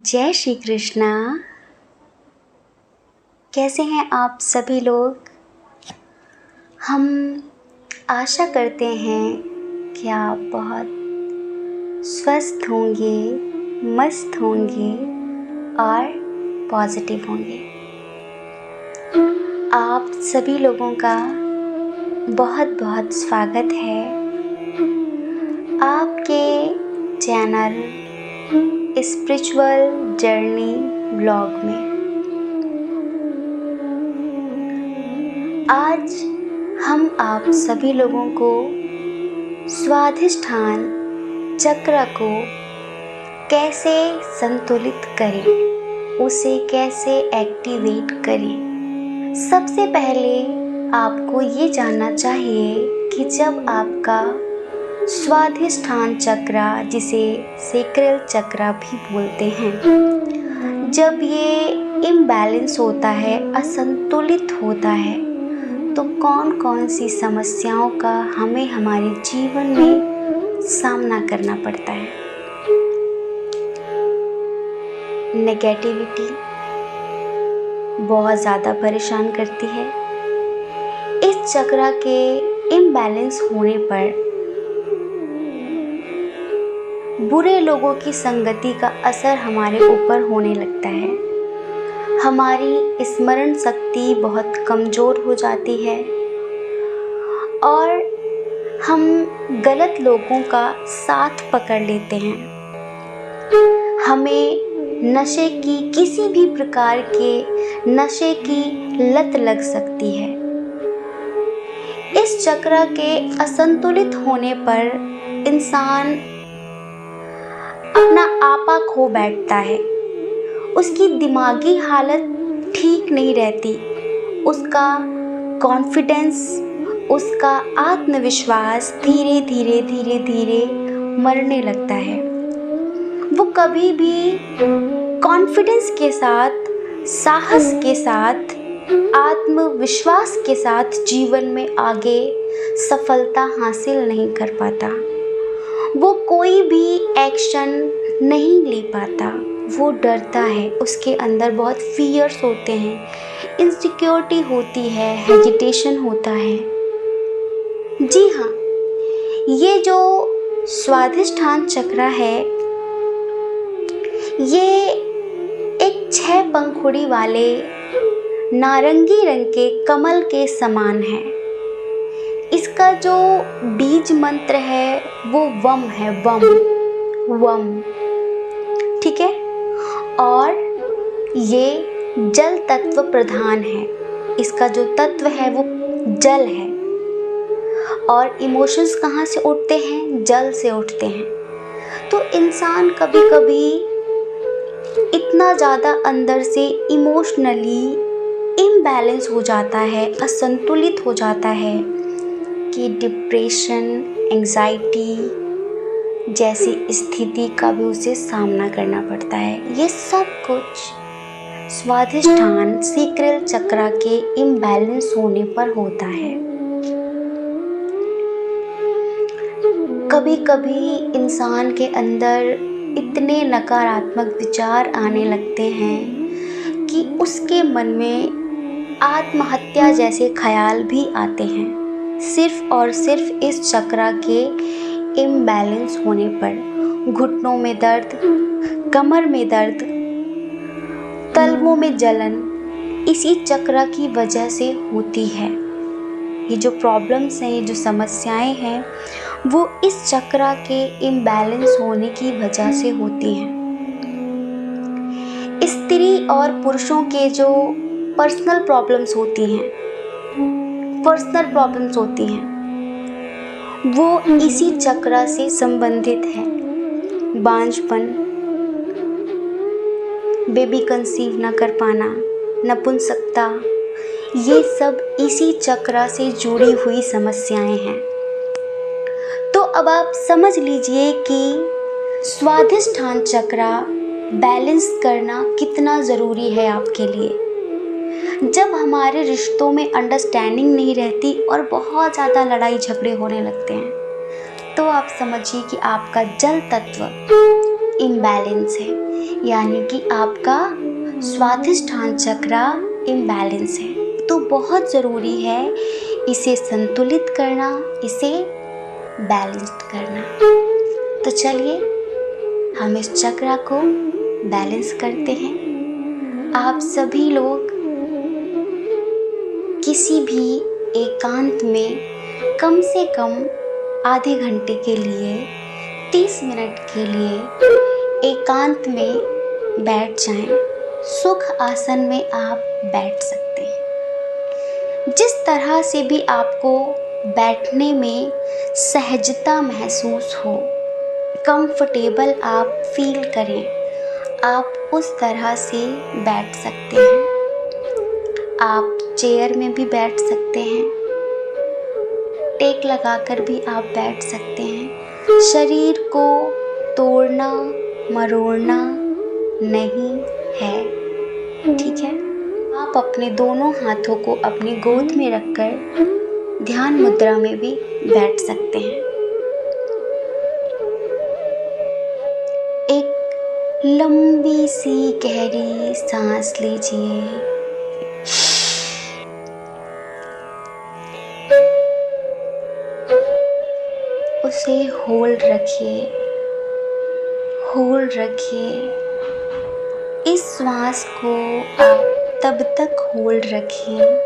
जय श्री कृष्णा। कैसे हैं आप सभी लोग। हम आशा करते हैं कि आप बहुत स्वस्थ होंगे, मस्त होंगे और पॉजिटिव होंगे। आप सभी लोगों का बहुत बहुत स्वागत है आपके चैनल स्पिरिचुअल जर्नी ब्लॉग में। आज हम आप सभी लोगों को स्वाधिष्ठान चक्र को कैसे संतुलित करें, उसे कैसे एक्टिवेट करें। सबसे पहले आपको ये जानना चाहिए कि जब आपका स्वाधिष्ठान चक्र, जिसे सेक्रल चक्र भी बोलते हैं, जब ये इम्बैलेंस होता है, असंतुलित होता है, तो कौन कौन सी समस्याओं का हमें हमारे जीवन में सामना करना पड़ता है। नेगेटिविटी बहुत ज़्यादा परेशान करती है। इस चक्र के इम्बैलेंस होने पर बुरे लोगों की संगति का असर हमारे ऊपर होने लगता है। हमारी स्मरण शक्ति बहुत कमज़ोर हो जाती है और हम गलत लोगों का साथ पकड़ लेते हैं। हमें नशे की, किसी भी प्रकार के नशे की लत लग सकती है। इस चक्र के असंतुलित होने पर इंसान अपना आपा खो बैठता है। उसकी दिमागी हालत ठीक नहीं रहती। उसका कॉन्फिडेंस, उसका आत्मविश्वास धीरे धीरे मरने लगता है। वो कभी भी कॉन्फिडेंस के साथ, साहस के साथ, आत्मविश्वास के साथ जीवन में आगे सफलता हासिल नहीं कर पाता। वो कोई भी एक्शन नहीं ले पाता। वो डरता है, उसके अंदर बहुत फियर्स होते हैं, इनसिक्योरिटी होती है, हेजिटेशन होता है। जी हाँ, ये जो स्वाधिष्ठान चक्र है, ये एक 6 पंखुड़ी वाले नारंगी रंग के कमल के समान है। इसका जो बीज मंत्र है वो वम है, वम, ठीक है। और ये जल तत्व प्रधान है। इसका जो तत्व है वो जल है। और इमोशंस कहाँ से उठते हैं? जल से उठते हैं। तो इंसान कभी कभी इतना ज़्यादा अंदर से इमोशनली इम्बैलेंस हो जाता है, असंतुलित हो जाता है कि डिप्रेशन, एंजाइटी जैसी स्थिति का भी उसे सामना करना पड़ता है। ये सब कुछ स्वाधिष्ठान सेक्रल चक्र के इम्बैलेंस होने पर होता है। कभी कभी इंसान के अंदर इतने नकारात्मक विचार आने लगते हैं कि उसके मन में आत्महत्या जैसे ख्याल भी आते हैं, सिर्फ और सिर्फ इस चक्र के इम्बैलेंस होने पर। घुटनों में दर्द, कमर में दर्द, तलवों में जलन इसी चक्र की वजह से होती है। ये जो प्रॉब्लम्स हैं, ये जो समस्याएं हैं, वो इस चक्र के इम्बैलेंस होने की वजह से होती हैं। स्त्री और पुरुषों के जो पर्सनल प्रॉब्लम्स होती हैं, वो इसी चक्र से संबंधित है। बांझपन, बेबी कंसीव न कर पाना, नपुंसकता, ये सब इसी चक्र से जुड़ी हुई समस्याएं हैं। तो अब आप समझ लीजिए कि स्वाधिष्ठान चक्र बैलेंस करना कितना ज़रूरी है आपके लिए। जब हमारे रिश्तों में अंडरस्टैंडिंग नहीं रहती और बहुत ज़्यादा लड़ाई झगड़े होने लगते हैं, तो आप समझिए कि आपका जल तत्व इम्बैलेंस है। यानी कि आपका स्वाधिष्ठान चक्र इम्बैलेंस है। तो बहुत ज़रूरी है इसे संतुलित करना, इसे बैलेंस्ड करना। तो चलिए हम इस चक्र को बैलेंस करते हैं। आप सभी लोग किसी भी एकांत में कम से कम आधे घंटे के लिए, 30 मिनट के लिए एकांत में बैठ जाएं। सुख आसन में आप बैठ सकते हैं। जिस तरह से भी आपको बैठने में सहजता महसूस हो, कंफर्टेबल आप फील करें, आप उस तरह से बैठ सकते हैं। आप चेयर में भी बैठ सकते हैं, टेक लगाकर भी आप बैठ सकते हैं। शरीर को तोड़ना मरोड़ना नहीं है, ठीक है। आप अपने दोनों हाथों को अपनी गोद में रखकर ध्यान मुद्रा में भी बैठ सकते हैं। एक लंबी सी गहरी सांस लीजिए। उसे होल्ड रखिए, होल्ड रखिए। इस श्वास को आप तब तक होल्ड रखें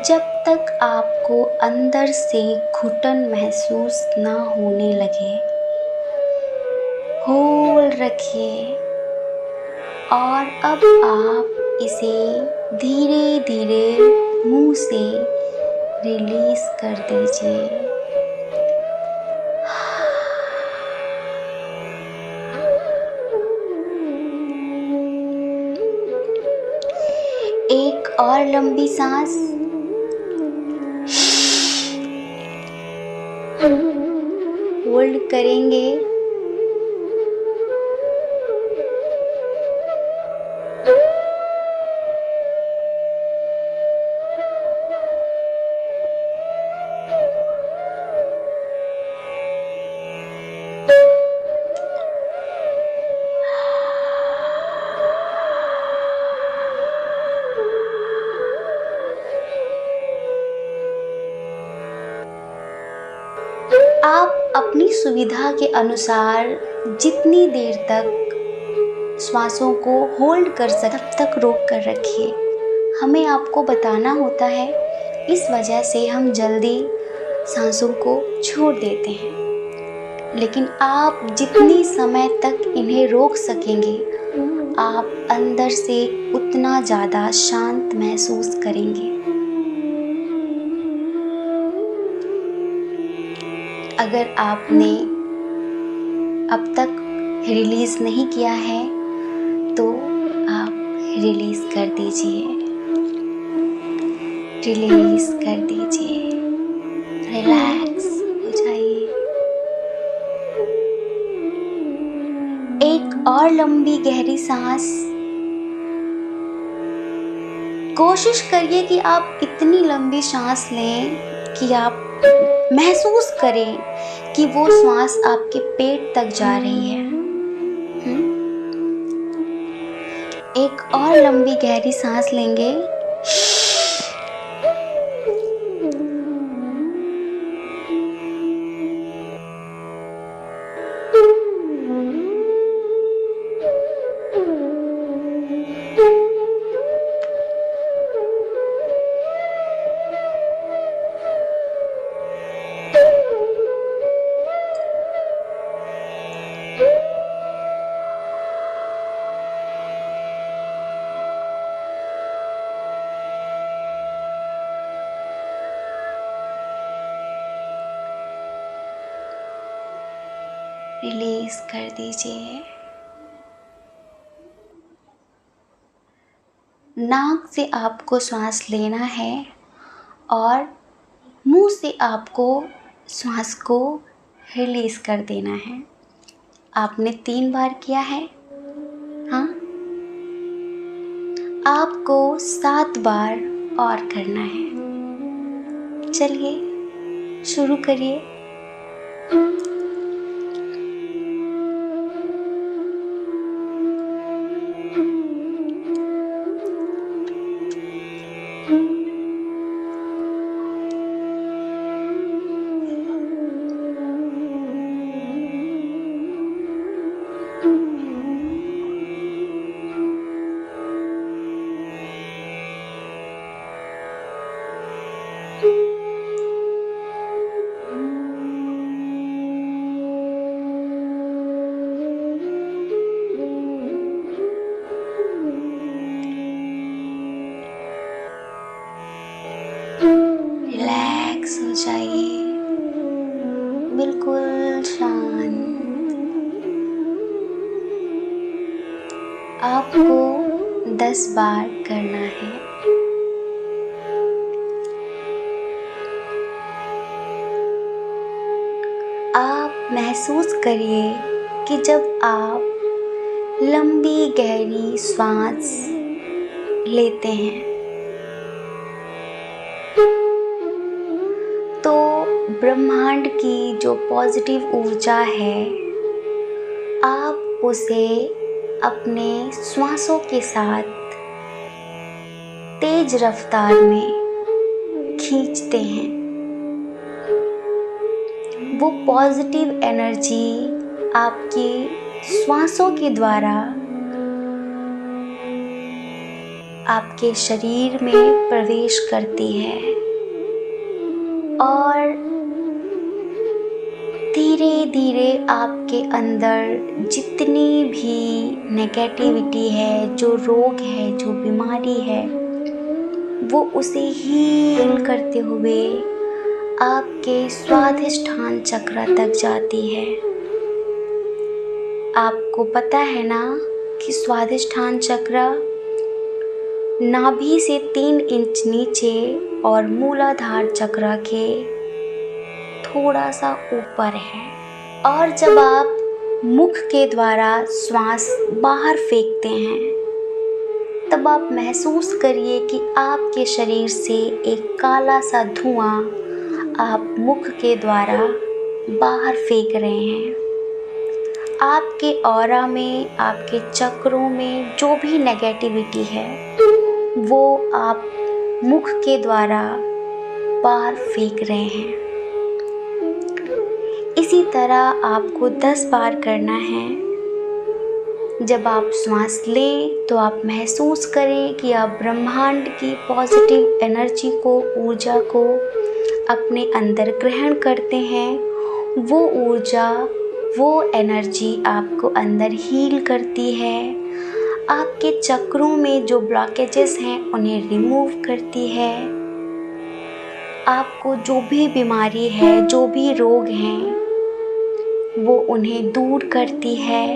जब तक आपको अंदर से घुटन महसूस ना होने लगे। होल्ड रखिए और अब आप इसे धीरे धीरे मुंह से रिलीज कर दीजिए। एक और लंबी सांस। होल्ड करेंगे। आप अपनी सुविधा के अनुसार जितनी देर तक श्वासों को होल्ड कर सके तब तक रोक कर रखिए। हमें आपको बताना होता है, इस वजह से हम जल्दी सांसों को छोड़ देते हैं। लेकिन आप जितनी समय तक इन्हें रोक सकेंगे, आप अंदर से उतना ज़्यादा शांत महसूस करेंगे। अगर आपने अब तक रिलीज़ नहीं किया है तो आप रिलीज़ कर दीजिए, रिलीज़ कर दीजिए, रिलैक्स हो जाइए। एक और लंबी गहरी सांस। कोशिश करिए कि आप इतनी लंबी सांस लें कि आप महसूस करें कि वो श्वास आपके पेट तक जा रही है। एक और लंबी गहरी सांस लेंगे। रिलीज कर दीजिए। नाक से आपको सांस लेना है और मुंह से आपको सांस को रिलीज कर देना है। आपने 3 बार किया है, हाँ? आपको 7 बार और करना है। चलिए शुरू करिए। आपको 10 बार करना है। आप महसूस करिए कि जब आप लंबी गहरी सांस लेते हैं तो ब्रह्मांड की जो पॉजिटिव ऊर्जा है आप उसे अपने श्वासों के साथ तेज रफ्तार में खींचते हैं। वो पॉजिटिव एनर्जी आपकी श्वासों के द्वारा आपके शरीर में प्रवेश करती है और धीरे धीरे आपके अंदर जितनी भी नेगेटिविटी है, जो रोग है, जो बीमारी है, वो उसे हील करते हुए आपके स्वाधिष्ठान चक्र तक जाती है। आपको पता है ना कि स्वाधिष्ठान चक्र नाभि से 3 इंच नीचे और मूलाधार चक्र के थोड़ा सा ऊपर है। और जब आप मुख के द्वारा श्वास बाहर फेंकते हैं तब आप महसूस करिए कि आपके शरीर से एक काला सा धुआं आप मुख के द्वारा बाहर फेंक रहे हैं। आपके ऑरा में, आपके चक्रों में जो भी नेगेटिविटी है वो आप मुख के द्वारा बाहर फेंक रहे हैं। इसी तरह आपको 10 बार करना है। जब आप श्वास लें तो आप महसूस करें कि आप ब्रह्मांड की पॉजिटिव एनर्जी को, ऊर्जा को अपने अंदर ग्रहण करते हैं। वो ऊर्जा, वो एनर्जी आपको अंदर हील करती है, आपके चक्रों में जो ब्लॉकेजेस हैं उन्हें रिमूव करती है, आपको जो भी बीमारी है, जो भी रोग हैं वो उन्हें दूर करती है।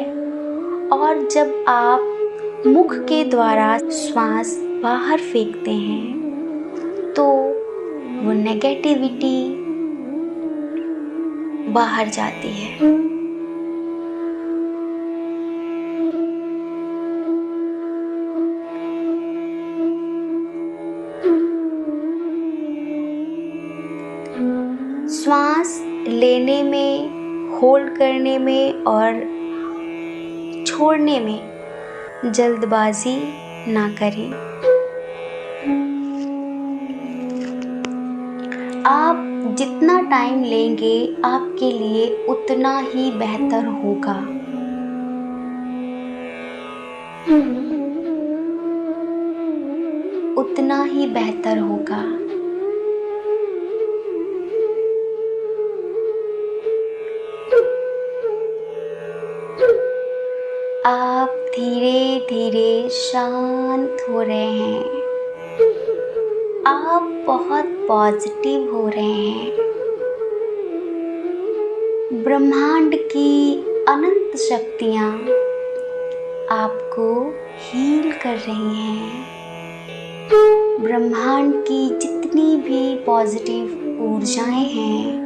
और जब आप मुख के द्वारा श्वास बाहर फेंकते हैं तो वो नेगेटिविटी बाहर जाती है। श्वास लेने में, होल्ड करने में और छोड़ने में जल्दबाजी ना करें। आप जितना टाइम लेंगे आपके लिए उतना ही बेहतर होगा। उतना ही बेहतर होगा। आप धीरे धीरे शांत हो रहे हैं। आप बहुत पॉजिटिव हो रहे हैं। ब्रह्मांड की अनंत शक्तियाँ आपको हील कर रही हैं। ब्रह्मांड की जितनी भी पॉजिटिव ऊर्जाएं हैं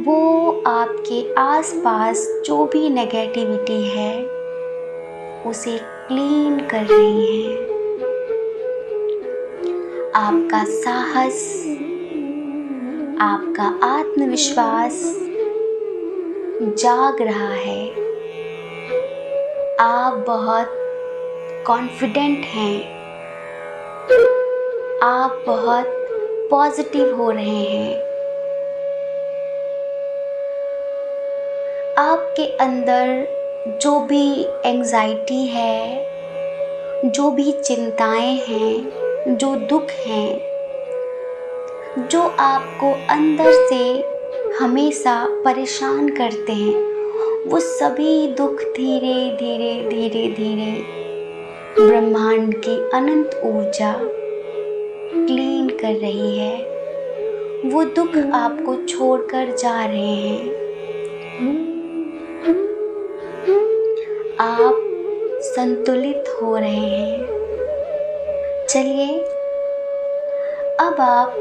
वो आपके आसपास जो भी नेगेटिविटी है उसे क्लीन कर रही हैं। आपका साहस, आपका आत्मविश्वास जाग रहा है। आप बहुत कॉन्फिडेंट हैं। आप बहुत पॉजिटिव हो रहे हैं। आपके अंदर जो भी एंजाइटी है, जो भी चिंताएं हैं, जो दुख हैं, जो आपको अंदर से हमेशा परेशान करते हैं, वो सभी दुख धीरे धीरे धीरे धीरे ब्रह्मांड की अनंत ऊर्जा क्लीन कर रही है। वो दुख आपको छोड़कर जा रहे हैं। आप संतुलित हो रहे हैं। चलिए अब आप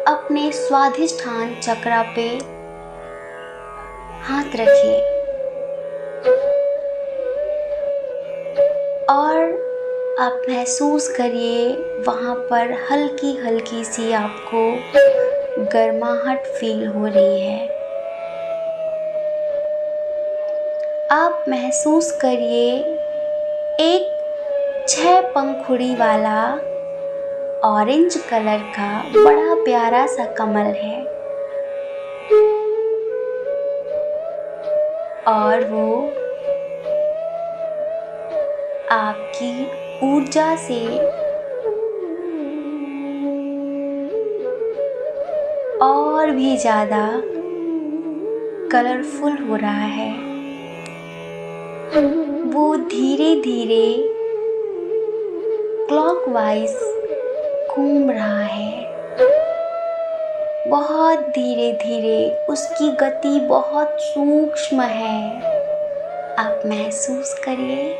अपने स्वाधिष्ठान चक्र पे हाथ रखिए और आप महसूस करिए वहाँ पर हल्की हल्की सी आपको गर्माहट फील हो रही है। आप महसूस करिए एक 6 पंखुड़ी वाला ऑरेंज कलर का बड़ा प्यारा सा कमल है और वो आपकी ऊर्जा से और भी ज़्यादा कलरफुल हो रहा है। वो धीरे धीरे क्लॉकवाइज घूम रहा है, बहुत धीरे धीरे, उसकी गति बहुत सूक्ष्म है। आप महसूस करिए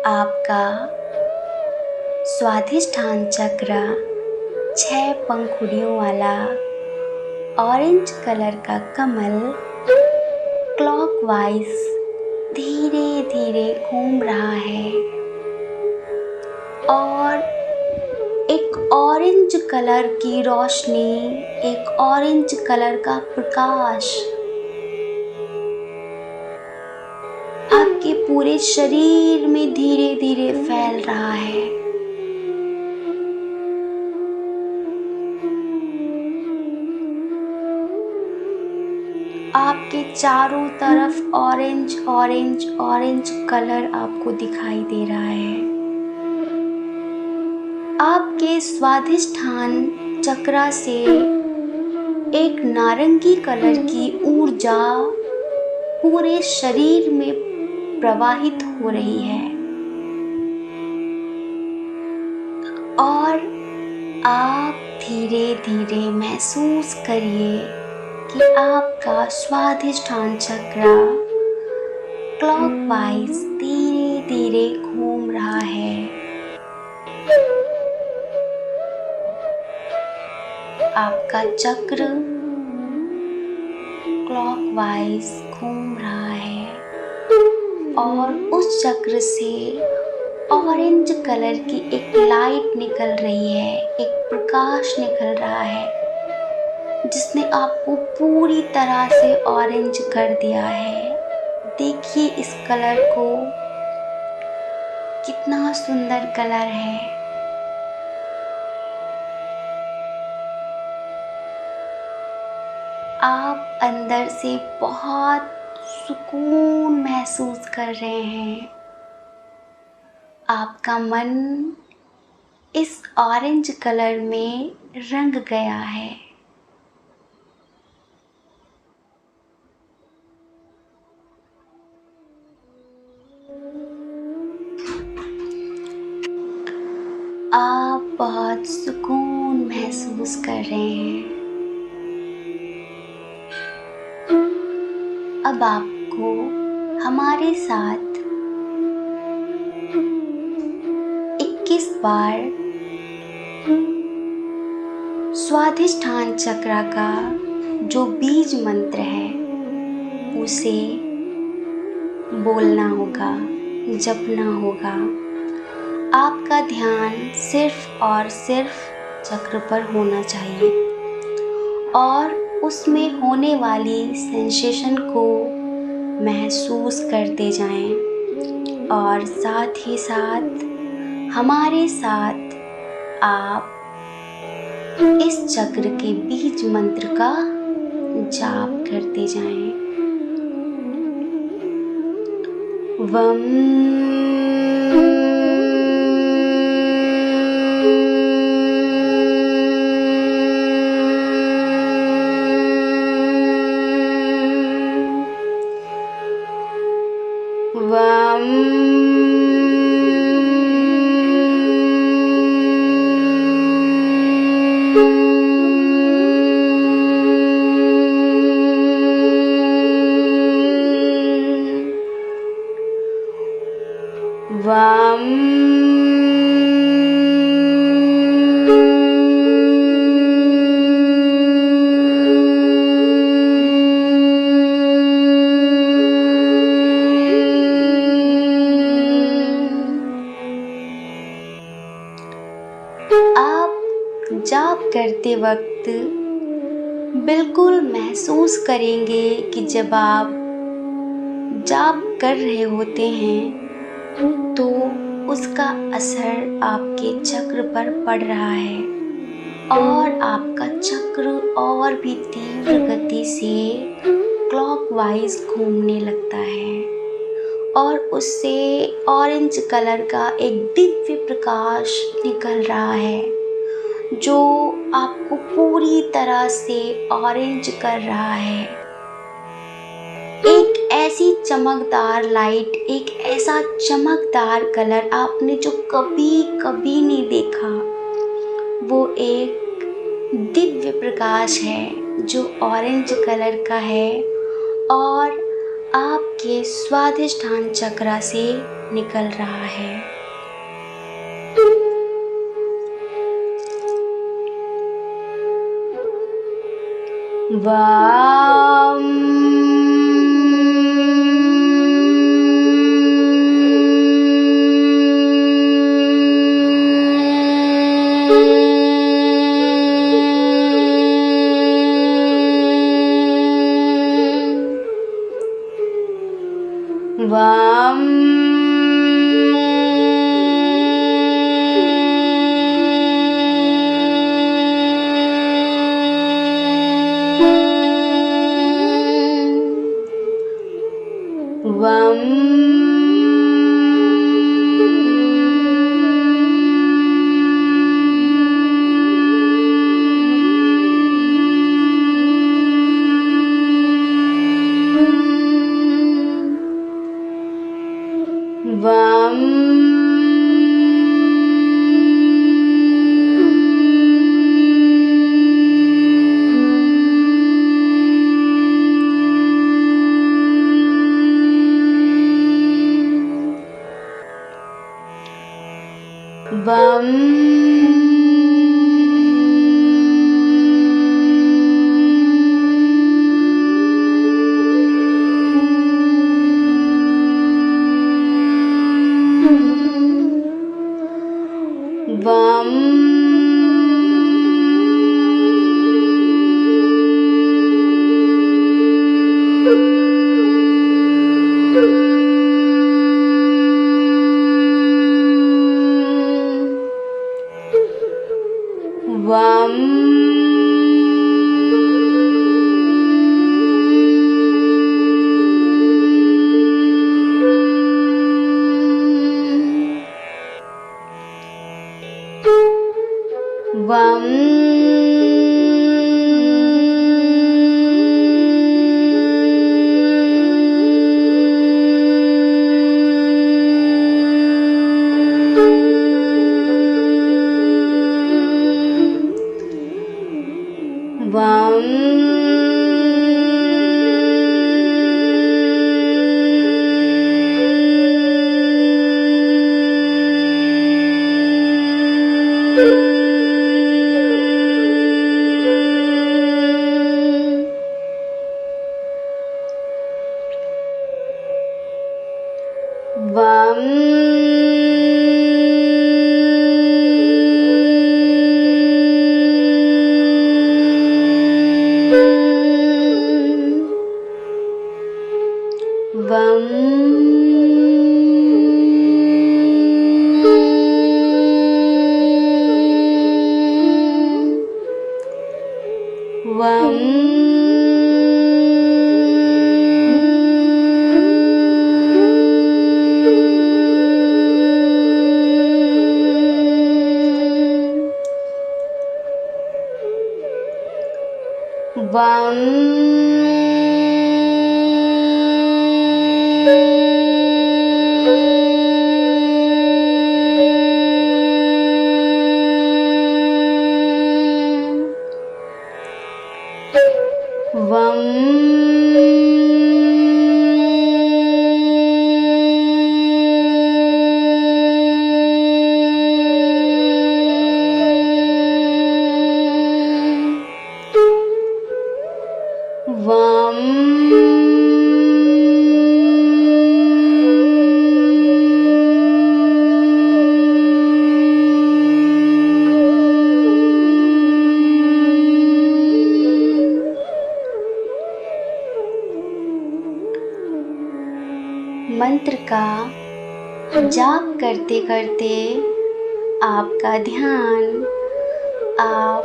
आपका स्वाधिष्ठान चक्र 6 पंखुड़ियों वाला ऑरेंज कलर का कमल क्लॉकवाइज धीरे धीरे घूम रहा है और एक ऑरेंज कलर की रोशनी, एक ऑरेंज कलर का प्रकाश आपके पूरे शरीर में धीरे धीरे फैल रहा है। आपके चारों तरफ ऑरेंज ऑरेंज ऑरेंज कलर आपको दिखाई दे रहा है। आपके स्वाधिष्ठान चक्र से एक नारंगी कलर की ऊर्जा पूरे शरीर में प्रवाहित हो रही है और आप धीरे धीरे महसूस करिए कि आपका स्वाधिष्ठान चक्र क्लॉकवाइज धीरे धीरे घूम रहा है। आपका चक्र क्लॉकवाइज घूम रहा है और उस चक्र से ऑरेंज कलर की एक लाइट निकल रही है, एक प्रकाश निकल रहा है जिसने आपको पूरी तरह से ऑरेंज कर दिया है। देखिए इस कलर को, कितना सुंदर कलर है। आप अंदर से बहुत सुकून महसूस कर रहे हैं। आपका मन इस ऑरेंज कलर में रंग गया है। आप बहुत सुकून महसूस कर रहे हैं। अब आपको हमारे साथ 21 बार स्वाधिष्ठान चक्र का जो बीज मंत्र है उसे बोलना होगा, जपना होगा। आपका ध्यान सिर्फ और सिर्फ चक्र पर होना चाहिए और उसमें होने वाली सेंसेशन को महसूस करते जाएं और साथ ही साथ हमारे साथ आप इस चक्र के बीज मंत्र का जाप करते जाएं। वम वम आप जाप करते वक्त बिल्कुल महसूस करेंगे कि जब आप जाप कर रहे होते हैं तो उसका असर आपके चक्र पर पड़ रहा है और आपका चक्र और भी तीव्र गति से क्लॉकवाइज घूमने लगता है और उससे ऑरेंज कलर का एक दिव्य प्रकाश निकल रहा है जो आपको पूरी तरह से ऑरेंज कर रहा है। एक ऐसी चमकदार लाइट, एक ऐसा चमकदार कलर आपने जो कभी कभी नहीं देखा। वो एक दिव्य प्रकाश है जो ऑरेंज कलर का है और आपके स्वादिष्ठान चक्र से निकल रहा है। वाम वाम वम वम बम वम वम वम मंत्र का जाप करते करते आपका ध्यान आप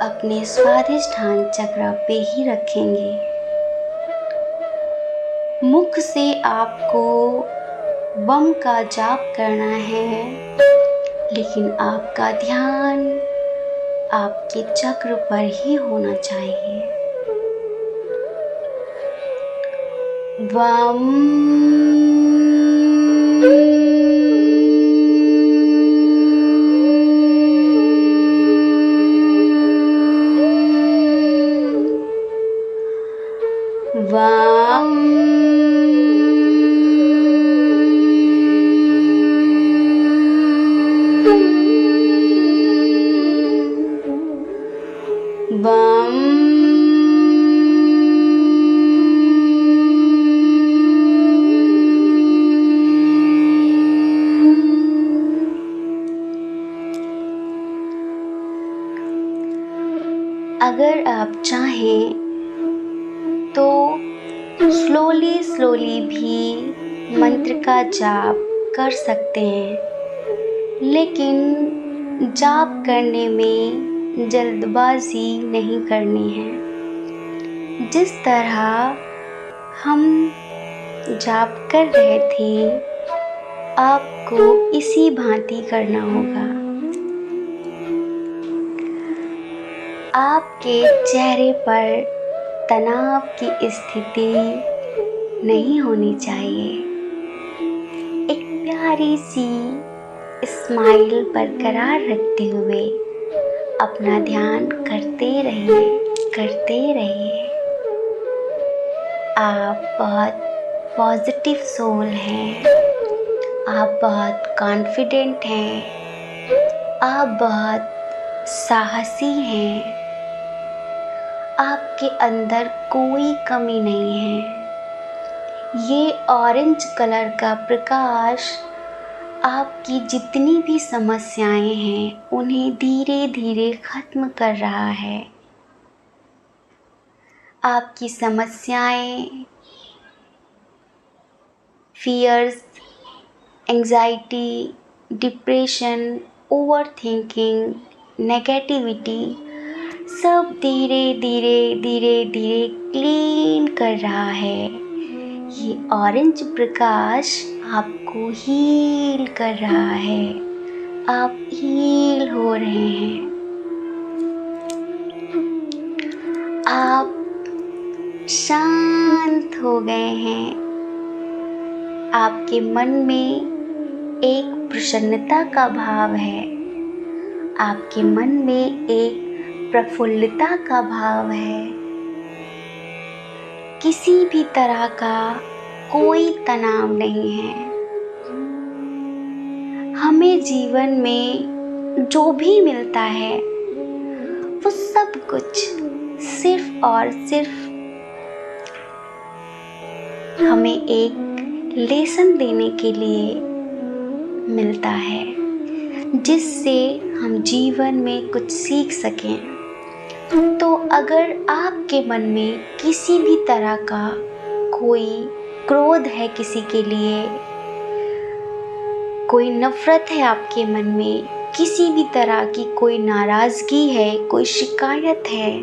अपने स्वाधिष्ठान चक्र पे ही रखेंगे। मुख से आपको बम का जाप करना है, लेकिन आपका ध्यान आपके चक्र पर ही होना चाहिए। वम वम अगर आप चाहें तो स्लोली भी मंत्र का जाप कर सकते हैं, लेकिन जाप करने में जल्दबाजी नहीं करनी है। जिस तरह हम जाप कर रहे थे, आपको इसी भांति करना होगा। आपके चेहरे पर तनाव की स्थिति नहीं होनी चाहिए। एक प्यारी सी स्माइल बरकरार रखते हुए अपना ध्यान करते रहिए। आप बहुत पॉजिटिव सोल हैं, आप बहुत कॉन्फिडेंट हैं, आप बहुत साहसी हैं, आपके अंदर कोई कमी नहीं है। ये ऑरेंज कलर का प्रकाश आपकी जितनी भी समस्याएं हैं उन्हें धीरे धीरे खत्म कर रहा है। आपकी समस्याएं, fears, anxiety, depression, overthinking, negativity सब धीरे धीरे क्लीन कर रहा है। ये ऑरेंज प्रकाश आपको हील कर रहा है। आप हील हो रहे हैं। आप शांत हो गए हैं। आपके मन में एक प्रसन्नता का भाव है। आपके मन में एक प्रफुल्लता का भाव है। किसी भी तरह का कोई तनाव नहीं है। हमें जीवन में जो भी मिलता है वो सब कुछ सिर्फ और सिर्फ हमें एक लेसन देने के लिए मिलता है, जिससे हम जीवन में कुछ सीख सकें। तो अगर आपके मन में किसी भी तरह का कोई क्रोध है, किसी के लिए कोई नफरत है, आपके मन में किसी भी तरह की कोई नाराज़गी है, कोई शिकायत है,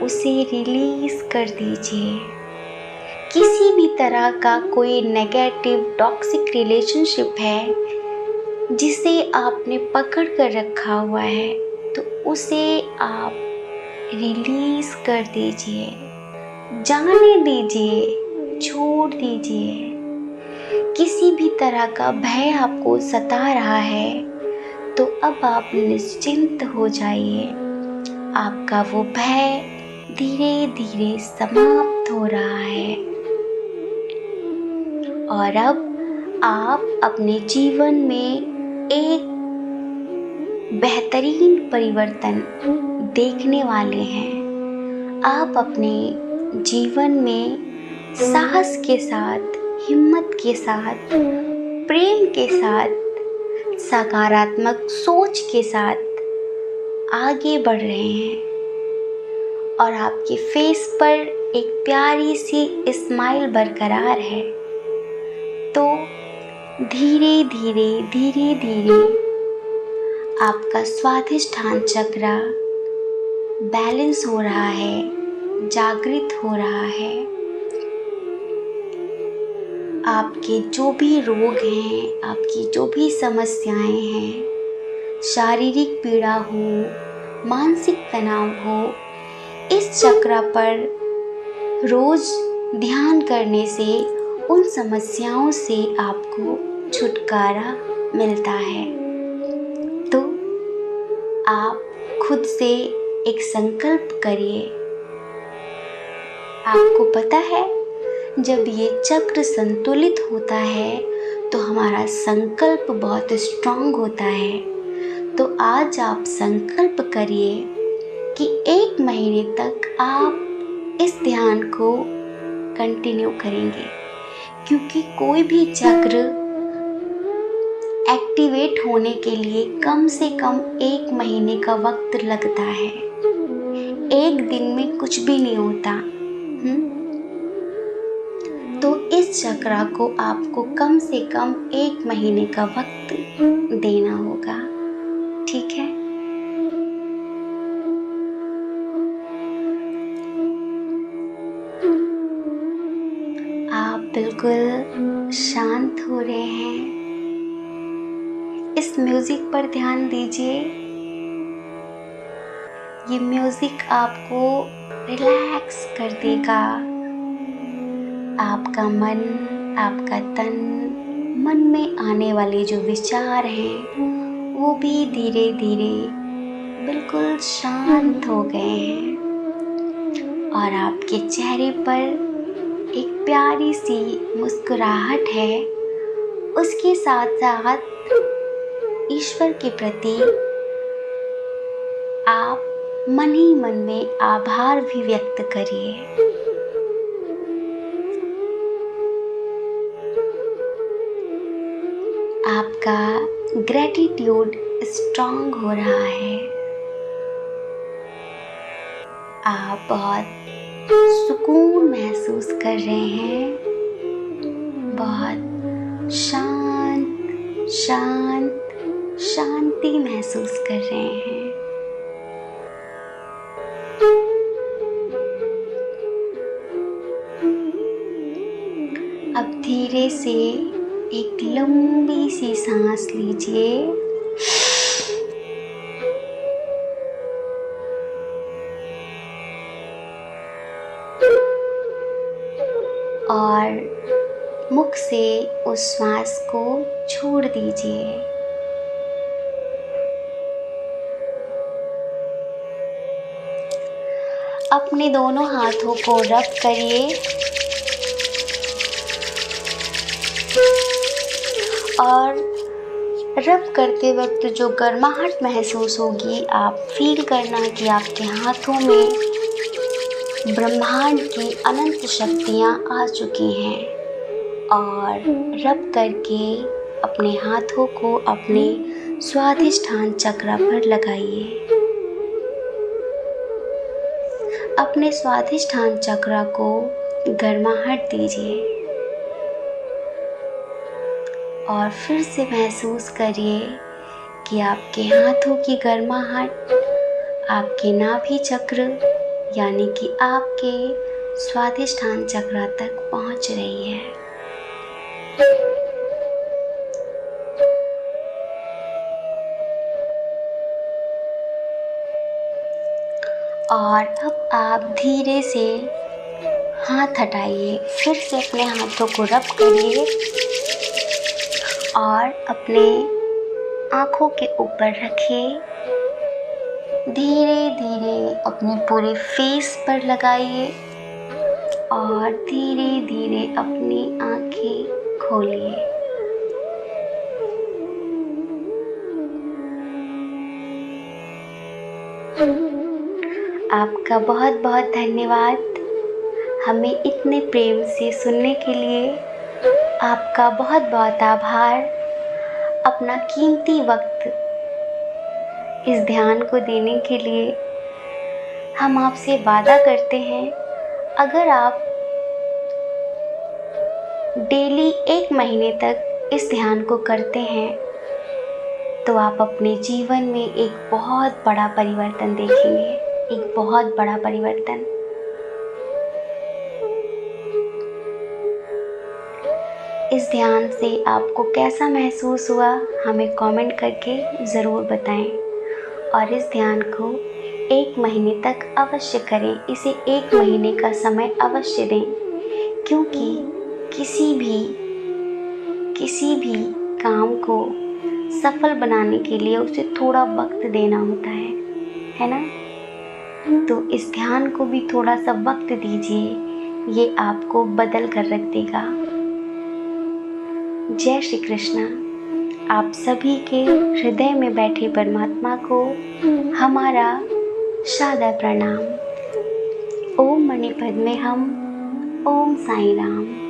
उसे रिलीज़ कर दीजिए। किसी भी तरह का कोई नेगेटिव टॉक्सिक रिलेशनशिप है जिसे आपने पकड़ कर रखा हुआ है, तो उसे आप रिलीज कर दीजिए, जाने दीजिए, छोड़ दीजिए। किसी भी तरह का भय आपको सता रहा है तो अब आप निश्चिंत हो जाइए। आपका वो भय धीरे धीरे समाप्त हो रहा है और अब आप अपने जीवन में एक बेहतरीन परिवर्तन देखने वाले हैं। आप अपने जीवन में साहस के साथ, हिम्मत के साथ, प्रेम के साथ, सकारात्मक सोच के साथ आगे बढ़ रहे हैं और आपके फेस पर एक प्यारी सी स्माइल बरकरार है। तो धीरे धीरे धीरे धीरे आपका स्वाधिष्ठान चक्र बैलेंस हो रहा है, जागृत हो रहा है। आपके जो भी रोग हैं, आपकी जो भी समस्याएं हैं, शारीरिक पीड़ा हो, मानसिक तनाव हो, इस चक्र पर रोज ध्यान करने से उन समस्याओं से आपको छुटकारा मिलता है। तो आप खुद से एक संकल्प करिए। आपको पता है, जब ये चक्र संतुलित होता है तो हमारा संकल्प बहुत स्ट्रांग होता है। तो आज आप संकल्प करिए कि 1 महीने तक आप इस ध्यान को कंटिन्यू करेंगे, क्योंकि कोई भी चक्र एक्टिवेट होने के लिए कम से कम 1 महीने का वक्त लगता है। एक दिन में कुछ भी नहीं होता। तो इस चक्र को आपको कम से कम 1 महीने का वक्त देना होगा, ठीक है? आप बिल्कुल शांत हो रहे हैं। इस म्यूजिक पर ध्यान दीजिए। ये म्यूजिक आपको रिलैक्स कर देगा। आपका मन, आपका तन, मन में आने वाले जो विचार हैं वो भी धीरे धीरे बिल्कुल शांत हो गए हैं और आपके चेहरे पर एक प्यारी सी मुस्कुराहट है। उसके साथ साथ ईश्वर के प्रति आप मन ही मन में आभार भी व्यक्त करिए। आपका ग्रेटिट्यूड स्ट्रांग हो रहा है। आप बहुत सुकून महसूस कर रहे हैं। बहुत शांत शांत शांति महसूस कर रहे हैं। अब धीरे से एक लंबी सी सांस लीजिए और मुख से उस श्वास को छोड़ दीजिए। अपने दोनों हाथों को रब करिए और रब करते वक्त जो गर्माहट महसूस होगी, आप फील करना कि आपके हाथों में ब्रह्मांड की अनंत शक्तियाँ आ चुकी हैं। और रब करके अपने हाथों को अपने स्वाधिष्ठान चक्र पर लगाइए। अपने स्वाधिष्ठान चक्र को गर्माहट दीजिए और फिर से महसूस करिए कि आपके हाथों की गर्माहट आपके नाभि चक्र यानी कि आपके स्वाधिष्ठान चक्र तक पहुंच रही है। और अब आप धीरे से हाथ हटाइए, फिर से अपने हाथों को रब करिए और अपने आँखों के ऊपर रखिए। धीरे धीरे अपने पूरे फेस पर लगाइए और धीरे धीरे अपनी आँखें खोलिए। आपका बहुत बहुत धन्यवाद हमें इतने प्रेम से सुनने के लिए। आपका बहुत बहुत आभार अपना कीमती वक्त इस ध्यान को देने के लिए। हम आपसे वादा करते हैं अगर आप डेली 1 महीने तक इस ध्यान को करते हैं तो आप अपने जीवन में एक बहुत बड़ा परिवर्तन देखेंगे, एक बहुत बड़ा परिवर्तन। इस ध्यान से आपको कैसा महसूस हुआ हमें कमेंट करके ज़रूर बताएं और इस ध्यान को 1 महीने तक अवश्य करें। इसे 1 महीने का समय अवश्य दें, क्योंकि किसी भी काम को सफल बनाने के लिए उसे थोड़ा वक्त देना होता है ना। तो इस ध्यान को भी थोड़ा सा वक्त दीजिए, ये आपको बदल कर रख देगा। जय श्री कृष्णा। आप सभी के हृदय में बैठे परमात्मा को हमारा सादर प्रणाम। ओम मणिपद्मे हम। ओम साई राम।